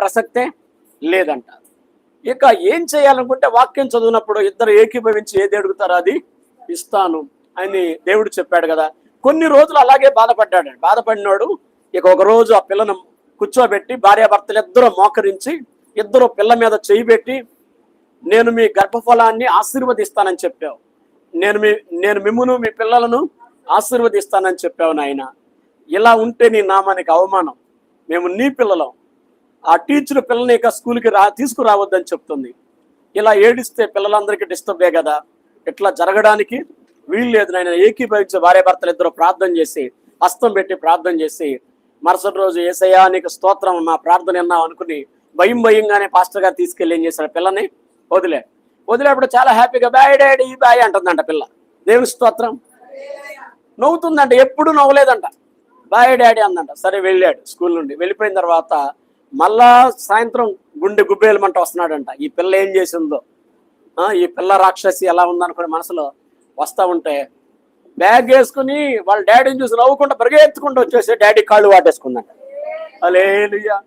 ప్రసక్తే లేదంట. ఇక ఏం చేయాలనుకుంటే వాక్యం చదివినప్పుడు ఇద్దరు ఏకీభవించి ఏది అడుగుతారో అది ఇస్తాను అని దేవుడు చెప్పాడు కదా. కొన్ని రోజులు అలాగే బాధపడినాడు. ఇక ఒక రోజు ఆ పిల్లను కూర్చోబెట్టి భార్యాభర్తలు ఇద్దరు మోకరించి ఇద్దరు పిల్ల మీద చేయి పెట్టి, నేను మీ గర్భఫలాన్ని ఆశీర్వదిస్తానని చెప్పావు, నేను మిమ్మును మీ పిల్లలను ఆశీర్వదిస్తానని చెప్పావు నాయన. ఇలా ఉంటే నీ నామానికి అవమానం, మేము నీ పిల్లలం, ఆ టీచర్ పిల్లల్ని ఇక స్కూల్కి తీసుకురావద్దని చెప్తుంది. ఇలా ఏడిస్తే పిల్లలందరికీ డిస్టర్బే కదా. ఇట్లా జరగడానికి వీలు లేదు నాయన. ఏకీభవించే భార్యాభర్తలు ఇద్దరు ప్రార్థన చేసి హస్తం పెట్టి ప్రార్థన చేసి మరుసటి రోజు యేసయ్యా నీకు స్తోత్రం, నా ప్రార్థన విన్నావు అనుకుని భయంగానే పాస్టర్ గారు తీసుకెళ్ళి ఏం చేశాడు, పిల్లని వదిలేప్పుడు చాలా హ్యాపీగా బాయ్ డాడీ బాయ్ అంటుందంట పిల్ల. దేవుని స్తోత్రం. నవ్వుతుందంట, ఎప్పుడు నవ్వలేదంట. Bye daddy అందంట. సరే వెళ్ళాడు స్కూల్ నుండి. వెళ్ళిపోయిన తర్వాత మళ్ళా సాయంత్రం గుండె గుబ్బేలమంట వస్తున్నాడంట. ఈ పిల్ల ఏం చేసిందో, ఈ పిల్ల రాక్షసి ఎలా ఉందనుకుని మనసులో వస్తూ ఉంటే బ్యాగ్ వేసుకుని వాళ్ళ డాడీని చూసి నవ్వుకుంటూ పరిగెత్తుకుంటూ వచ్చేసి డాడీ కాళ్ళు వాటేసుకుందంట. హల్లెలూయా.